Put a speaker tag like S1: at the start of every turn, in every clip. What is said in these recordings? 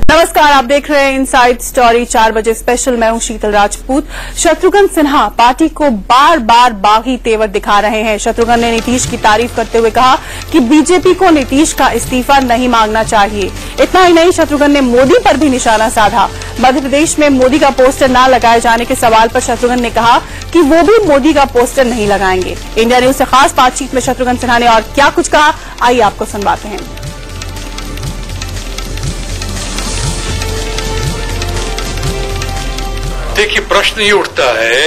S1: नमस्कार, आप देख रहे हैं इनसाइड स्टोरी 4 बजे स्पेशल। मैं हूं शीतल राजपूत। शत्रुघ्न सिन्हा पार्टी को बार बार बागी तेवर दिखा रहे हैं। शत्रुघ्न ने नीतीश की तारीफ करते हुए कहा कि बीजेपी को नीतीश का इस्तीफा नहीं मांगना चाहिए। इतना ही नहीं, शत्रुघ्न ने मोदी पर भी निशाना साधा। मध्य प्रदेश में मोदी का पोस्टर न लगाए जाने के सवाल पर शत्रुघ्न ने कहा कि वो भी मोदी का पोस्टर नहीं लगाएंगे। इंडिया न्यूज से खास बातचीत में शत्रुघ्न सिन्हा ने और क्या कुछ कहा, आइए आपको सुनवाते हैं।
S2: देखिए, प्रश्न ये उठता है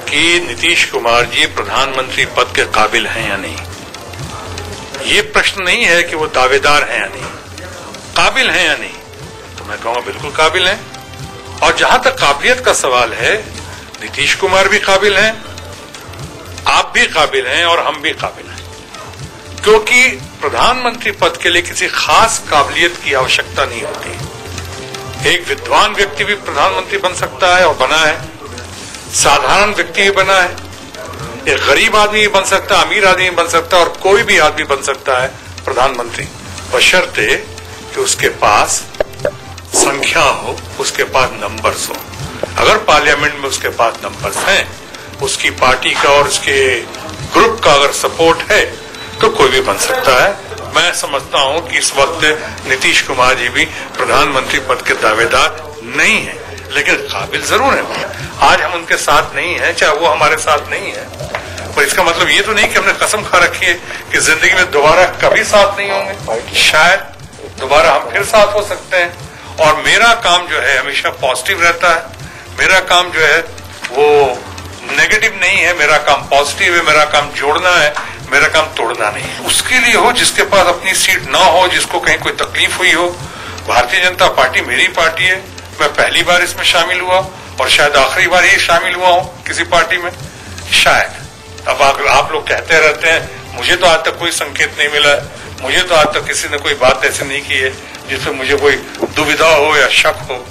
S2: कि नीतीश कुमार जी प्रधानमंत्री पद के काबिल हैं या नहीं। ये प्रश्न नहीं है कि वो दावेदार हैं या नहीं, काबिल हैं या नहीं। तो मैं कहूंगा बिल्कुल काबिल हैं। और जहां तक काबिलियत का सवाल है, नीतीश कुमार भी काबिल हैं, आप भी काबिल हैं और हम भी काबिल हैं। क्योंकि प्रधानमंत्री पद के लिए किसी खास काबिलियत की आवश्यकता नहीं होती। एक विद्वान व्यक्ति भी प्रधानमंत्री बन सकता है और बना है, साधारण व्यक्ति भी बना है, एक गरीब आदमी भी बन सकता है, अमीर आदमी भी बन सकता है और कोई भी आदमी बन सकता है प्रधानमंत्री, बशर्ते कि उसके पास संख्या हो, उसके पास नंबर्स हो। अगर पार्लियामेंट में उसके पास नंबर्स हैं, उसकी पार्टी का और उसके ग्रुप का अगर सपोर्ट है, तो कोई भी बन सकता है। मैं समझता हूं कि इस वक्त नीतीश कुमार जी भी प्रधानमंत्री पद के दावेदार नहीं है, लेकिन काबिल जरूर है। आज हम उनके साथ नहीं है, चाहे वो हमारे साथ नहीं है, पर इसका मतलब ये तो नहीं कि हमने कसम खा रखी है कि जिंदगी में दोबारा कभी साथ नहीं होंगे। शायद दोबारा हम फिर साथ हो सकते हैं। और मेरा काम जो है हमेशा पॉजिटिव रहता है। मेरा काम जो है वो नेगेटिव नहीं है, मेरा काम पॉजिटिव है। मेरा काम जोड़ना है, मेरा काम तोड़ना नहीं है। उसके लिए हो जिसके पास अपनी सीट ना हो, जिसको कहीं कोई तकलीफ हुई हो। भारतीय जनता पार्टी मेरी पार्टी है। मैं पहली बार इसमें शामिल हुआ और शायद आखिरी बार ही शामिल हुआ हूं किसी पार्टी में, शायद। अब आप लोग कहते रहते हैं, मुझे तो आज तक कोई संकेत नहीं मिला है, मुझे तो आज तक किसी ने कोई बात ऐसी नहीं की है जिससे मुझे कोई दुविधा हो या शक हो।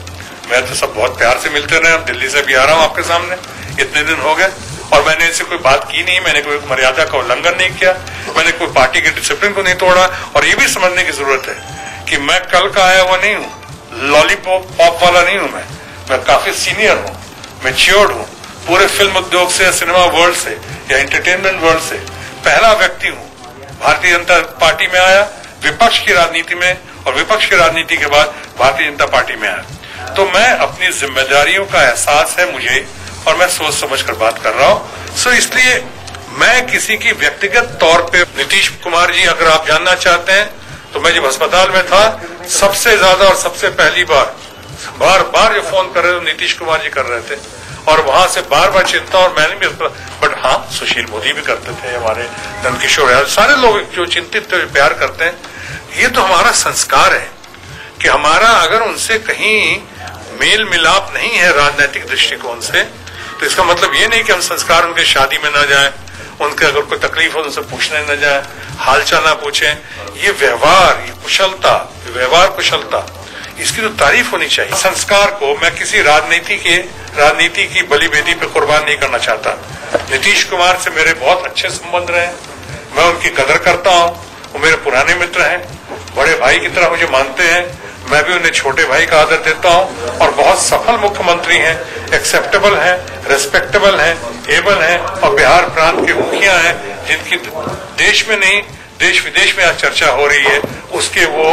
S2: मैं तो सब बहुत प्यार से मिलते रहे। दिल्ली से भी आ रहा हूं आपके सामने, इतने दिन हो गए और मैंने इससे कोई बात की नहीं, मैंने कोई मर्यादा का उल्लंघन नहीं किया, मैंने कोई पार्टी के डिसिप्लिन को नहीं तोड़ा। और ये भी समझने की जरूरत है कि मैं कल का आया हुआ नहीं हूं, लॉलीपॉप वाला नहीं हूं। मैं काफी सीनियर हूं, मैच्योर्ड हूं। पूरे फिल्म उद्योग से, सिनेमा वर्ल्ड से या एंटरटेनमेंट वर्ल्ड से पहला व्यक्ति हूं। भारतीय जनता पार्टी में आया विपक्ष की राजनीति में, और विपक्ष की राजनीति के बाद भारतीय जनता पार्टी में आया। तो मैं अपनी जिम्मेदारियों का एहसास है मुझे, और मैं सोच समझ कर बात कर रहा हूं। सो इसलिए मैं किसी की व्यक्तिगत तौर पे, नीतीश कुमार जी अगर आप जानना चाहते हैं, तो मैं जब अस्पताल में था, सबसे ज्यादा और सबसे पहली बार बार जो फोन कर रहे थे नीतीश कुमार जी कर रहे थे, और वहां से बार बार चिंता, और मैंने भी, बट हाँ, सुशील मोदी भी करते थे, हमारे नंदकिशोर यादव, सारे लोग जो चिंतित थे, प्यार करते हैं। ये तो हमारा संस्कार है कि हमारा अगर उनसे कहीं मेल मिलाप नहीं है राजनीतिक दृष्टिकोण से, तो इसका मतलब ये नहीं कि हम संस्कार उनके शादी में न जाएं, उनके अगर कोई तकलीफ हो उनसे पूछने न जाएं, हालचाल न पूछें। ये व्यवहार, ये कुशलता, व्यवहार कुशलता, इसकी तो तारीफ होनी चाहिए। संस्कार को मैं किसी राजनीति की बलि बेदी पे कुर्बान नहीं करना चाहता। नीतीश कुमार से मेरे बहुत अच्छे संबंध रहे, मैं उनकी कदर करता हूँ। वो मेरे पुराने मित्र हैं, बड़े भाई की तरह मुझे मानते हैं, मैं भी उन्हें छोटे भाई का आदर देता हूं। और बहुत सफल मुख्यमंत्री हैं, एक्सेप्टेबल हैं, रेस्पेक्टेबल हैं, एबल हैं, और बिहार प्रांत के मुखिया हैं जिनकी देश में नहीं देश विदेश में आज चर्चा हो रही है, उसके वो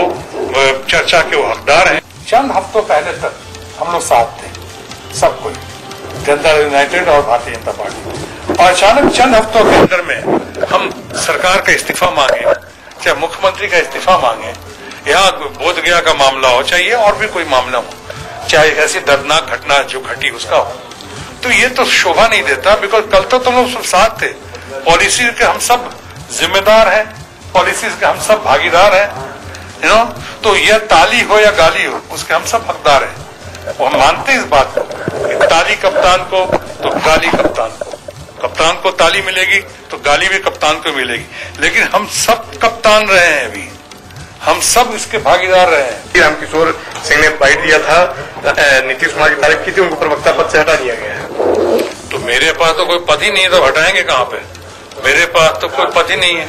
S2: चर्चा के वो हकदार हैं। चंद हफ्तों पहले तक हम लोग साथ थे, सब कोई, जनता यूनाइटेड और भारतीय जनता पार्टी, और अचानक चंद हफ्तों के अंदर में हम सरकार का इस्तीफा मांगे, चाहे मुख्यमंत्री का इस्तीफा मांगे, या बोध गया का मामला हो, चाहे और भी कोई मामला हो, चाहे ऐसी दर्दनाक घटना जो घटी उसका हो, तो ये तो शोभा नहीं देता। बिकॉज कल तो तुम लोग सब साथ थे, पॉलिसी के हम सब जिम्मेदार हैं, पॉलिसीज के हम सब भागीदार हैं, तो यह ताली हो या गाली हो, उसके हम सब हकदार हैं। और हम मानते हैं इस बात को कि ताली कप्तान को तो गाली कप्तान को, कप्तान को ताली मिलेगी तो गाली भी कप्तान को मिलेगी, लेकिन हम सब कप्तान रहे हैं, अभी हम सब इसके भागीदार रहे हैं।
S3: रामकिशोर सिंह ने बाइट दिया था, नीतीश कुमार की तारीफ की थी, उनको प्रवक्ता पद से हटा दिया गया है।
S2: तो मेरे पास तो कोई पद ही नहीं है, तो हटाएंगे कहाँ पे? मेरे पास तो कोई पद ही नहीं है,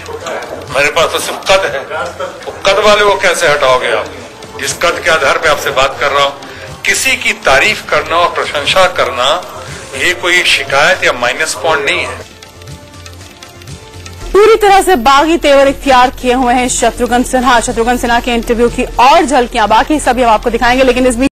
S2: मेरे पास तो सिर्फ कद है। तो कद वाले वो कैसे हटाओगे आप? जिस कद के आधार पर आपसे बात कर रहा हूं, किसी की तारीफ करना और प्रशंसा करना ये कोई शिकायत या माइनस पॉइंट नहीं है।
S1: पूरी तरह से बागी तेवर इख्तियार किए हुए हैं शत्रुघ्न सिन्हा। शत्रुघ्न सिन्हा के इंटरव्यू की और झलकियां बाकी सभी हम आपको दिखाएंगे, लेकिन इस बीच